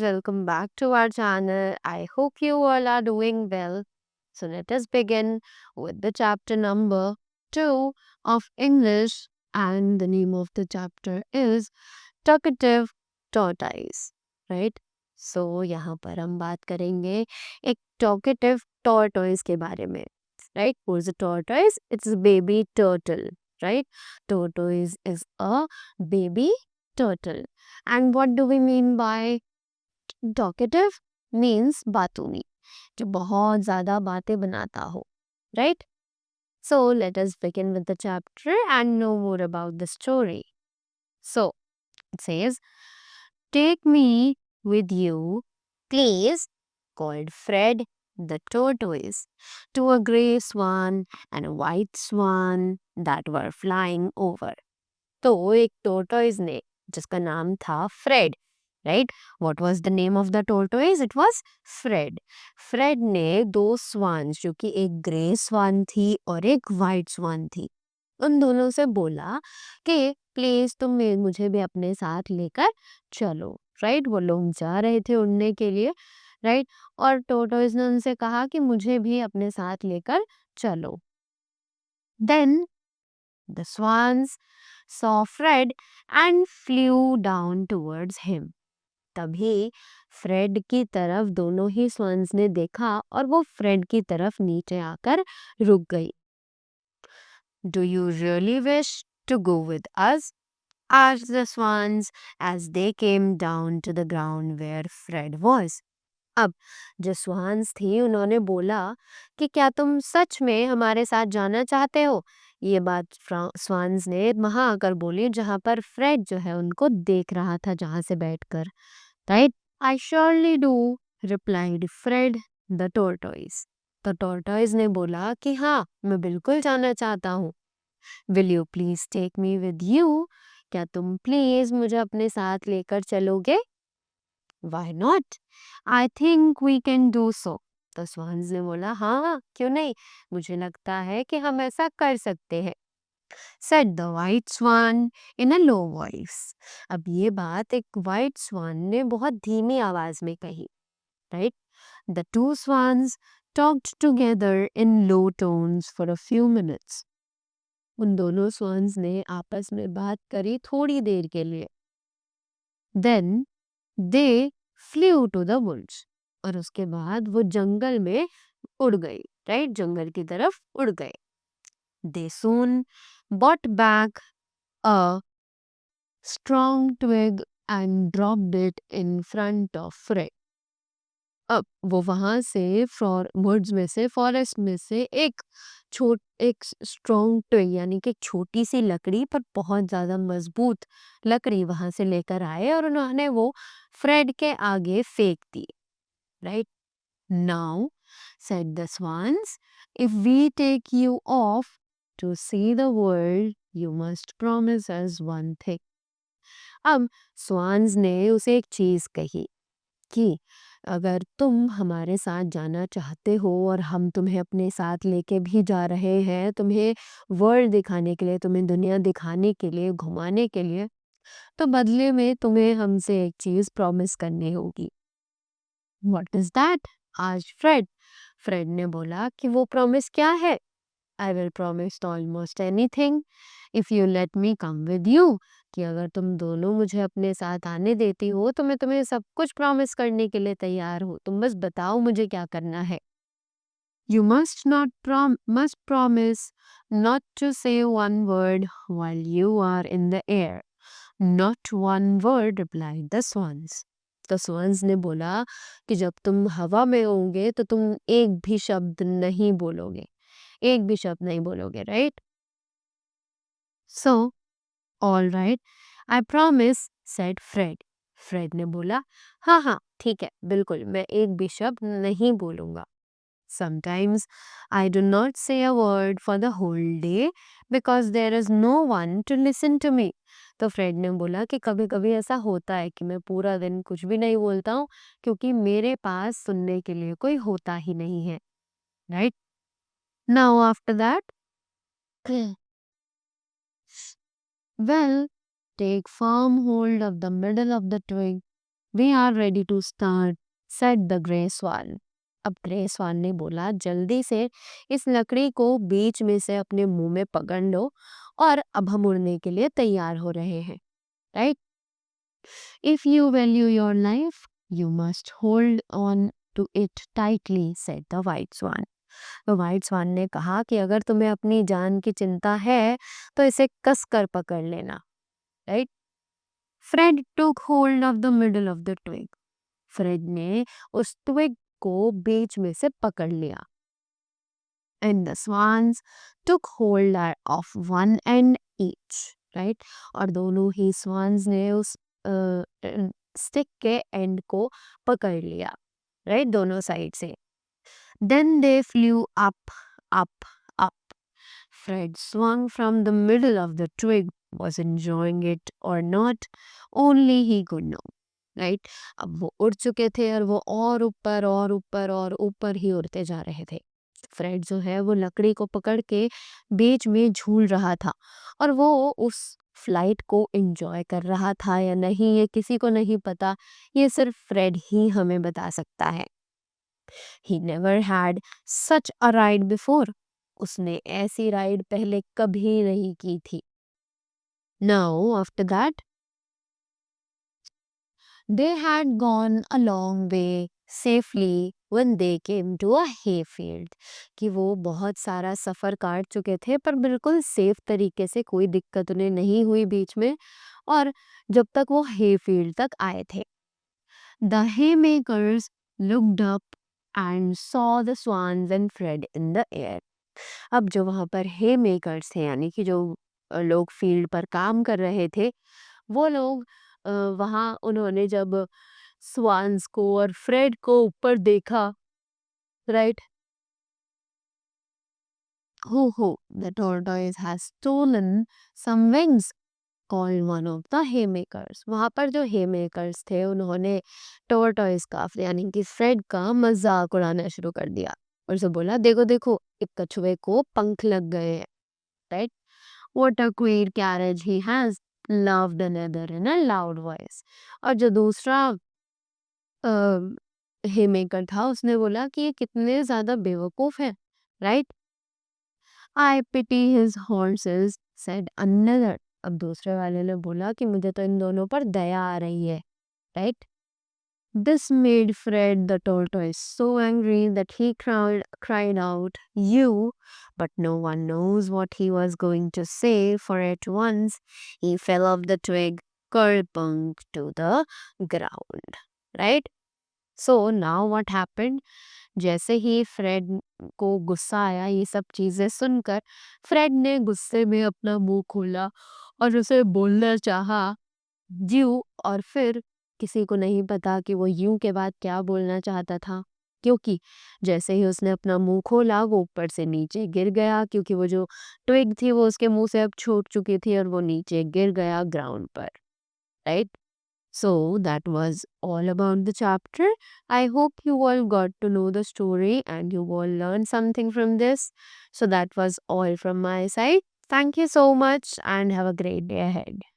welcome back to our channel. I hope you all are doing well. So let us begin with the chapter number 2 of English, and the name of the chapter is Talkative Tortoise, right? So यहाँ पर हम बात करेंगे एक talkative tortoise के बारे में, right? Who's a tortoise? It's a baby turtle, right? Tortoise is a baby turtle. And what do we mean by talkative? Means बातूनी, जो बहुत ज़्यादा बातें बनाता हो, right? So let us begin with the chapter and know more about the story. So it says, "Take me with you, please," called Fred the tortoise to a grey swan and a white swan that were flying over. तो एक tortoise ने, जिसका नाम था Fred, right? What was the name of the tortoise? It was Fred. Fred ने दो swans, जो कि एक ग्रे स्वान थी और एक वाइट स्वान थी, उन दोनों से बोला कि प्लीज तुम मुझे भी अपने साथ लेकर चलो, राइट? वो लोग जा रहे थे उड़ने के लिए, राइट? और टोटोइज ने उनसे कहा कि मुझे भी अपने साथ लेकर चलो. Then the swans saw Fred and flew down towards him. तभी फ्रेड की तरफ दोनों ही स्वान्स ने देखा और वो फ्रेड की तरफ नीचे आकर रुक गई. Do you really wish to go with us? Asked the swans as they came down to the ground where Fred was. अब जो स्वान्स थी उन्होंने बोला कि क्या तुम सच में हमारे साथ जाना चाहते हो? ये बात स्वान्स ने वहां आकर बोली जहां पर फ्रेड जो है उनको देख रहा था, जहां से बैठकर, right? I surely do, replied Fred the tortoise. तो टोर्टोइस ने बोला कि हाँ, मैं बिल्कुल जाना चाहता हूँ. Will you please take me with you? क्या तुम प्लीज मुझे अपने साथ लेकर चलोगे? Why not, I think we can do so. तो स्वान्स ने बोला हाँ, क्यों नहीं, मुझे लगता है कि हम ऐसा कर सकते हैं. Said the white swan in a low voice. अब ये बात एक वाइट स्वान ने बहुत धीमी आवाज में कही, right? The two swans talked together in low tones for a few minutes. उन दोनों स्वान्स ने आपस में बात करी थोड़ी देर के लिए. Then they flew to the woods. और उसके बाद वो जंगल में उड़ गई, राइट? जंगल की तरफ उड़ गए. They soon brought back a strong twig and dropped it in front of Fred. अब वो वहां से वुड्स में से, फॉरेस्ट में से एक स्ट्रॉन्ग ट्विग, यानी कि एक छोटी सी लकड़ी पर बहुत ज्यादा मजबूत लकड़ी वहां से लेकर आए और उन्होंने वो फ्रेड के आगे फेंक दी, right? Now said the swans, if we take you off to see the world, you must promise us one thing. अब स्वान्स ने उसे एक चीज कही कि अगर तुम हमारे साथ जाना चाहते हो और हम तुम्हें अपने साथ लेके भी जा रहे हैं, तुम्हें वर्ल्ड दिखाने के लिए, तुम्हें दुनिया दिखाने के लिए, घुमाने के लिए, तो बदले में तुम्हें हमसे एक चीज प्रॉमिस करनी होगी. What is that? आज फ्रेड ने बोला कि वो प्रॉमिस क्या है? I will promise almost anything if you let me come with you. कि अगर तुम दोनों मुझे अपने साथ आने देती हो तो मैं तुम्हें सब कुछ प्रॉमिस करने के लिए तैयार हूँ. तुम बस बताओ मुझे क्या करना है. You must promise not to say one word while you are in the air. Not one word, replied the swans. तो स्वंस ने बोला कि जब तुम हवा में होंगे तो तुम एक भी शब्द नहीं बोलोगे, एक भी शब्द नहीं बोलोगे, right? So all right, I promise, said Fred. Fred ने बोला हाँ हाँ ठीक है, बिल्कुल, मैं एक भी शब्द नहीं बोलूंगा. Sometimes I do not say a word for the whole day because there is no one to listen to me. तो फ्रेड ने बोला कि कभी कभी ऐसा होता है कि मैं पूरा दिन कुछ भी नहीं बोलता हूँ क्योंकि मेरे पास सुनने के लिए कोई होता ही नहीं है, right? Now after that, well, take firm hold of the middle of the twig we are ready to start, said the grey swan. अब ग्रे स्वान ने बोला, जल्दी से इस लकड़ी को बीच में से अपने मुंह में पकड़ लो और अब हम उड़ने के लिए तैयार हो रहे हैं, right? If you value your life you must hold on to it tightly, said the white swan. तो व्हाइट स्वान ने कहा कि अगर तुम्हें अपनी जान की चिंता है तो इसे कस कर पकड़ लेना, right? Fred took hold of the middle of the twig. Fred ने उस ट्विग को बीच में से पकड़ लिया। And the swans took hold of one end each, right? और दोनों ही स्वान्स ने उस स्टिक के एंड को पकड़ लिया, राइट? दोनों साइड से। Then they flew up up up. Fred swung from the middle of the twig, was enjoying it or not, only he could know. Right? अब वो उड़ चुके थे और वो और ऊपर और ऊपर और ऊपर ही उड़ते जा रहे थे। फ्रेड जो है वो लकड़ी को पकड़ के बीच में झूल रहा था और वो उस फ्लाइट को एंजॉय कर रहा था या नहीं ये किसी को नहीं पता, ये सिर्फ फ्रेड ही हमें बता सकता है। He never had such a ride before. उसने ऐसी राइड पहले कभी नहीं की थी। Now, after that, they had gone a long way safely when they came to a hayfield. कि वो बहुत सारा सफ़र काट चुके थे पर बिल्कुल सेफ तरीके से, कोई दिक्कत उन्हें नहीं हुई बीच में, और जब तक वो hayfield तक आए थे। The haymakers looked up and saw the swans and Fred in the air. अब जो वहाँ पर हे मेकर्स थे यानी कि जो लोग फील्ड पर काम कर रहे थे, वो लोग वहाँ उन्होंने जब स्वान्स को और फ्रेड को ऊपर देखा, right? Ho the tortoise has stolen some wings, called one of the haymakers. वहाँ पर जो हे मेकर्स थे उन्होंने टॉर्टोइस का यानी कि फ्रेड का मजाक उड़ाना शुरू कर दिया और उसे बोला, देखो देखो एक कछुए को पंख लग गए हैं, right? What a queer carriage he has, laughed another in a loud voice. और जो दूसरा हेमेकर था उसने बोला कि ये कितने ज्यादा बेवकूफ है, right? I pity his horses, said another. अब दूसरे वाले ने बोला कि मुझे तो इन दोनों पर दया आ रही है, right? This made Fred the tortoise so angry that he cried out, "You!" But no one knows what he was going to say, for at once he fell off the twig, kerplunk to the ground. Right? So now what happened? जैसे ही Fred को गुस्सा आया ये सब चीजें सुनकर, Fred ने गुस्से में अपना मुंह खोला और उसे बोलना चाहा, यू, और फिर किसी को नहीं पता कि वो यू के बाद क्या बोलना चाहता था, क्योंकि जैसे ही उसने अपना मुंह खोला वो ऊपर से नीचे गिर गया, क्योंकि वो जो ट्विग थी वो उसके मुंह से अब छूट चुकी थी और वो नीचे गिर गया ग्राउंड पर, right? So that was all about the chapter. I hope you all got to know the story and you all learned something from this. So that was all from my side. Thank you so much and have a great day ahead.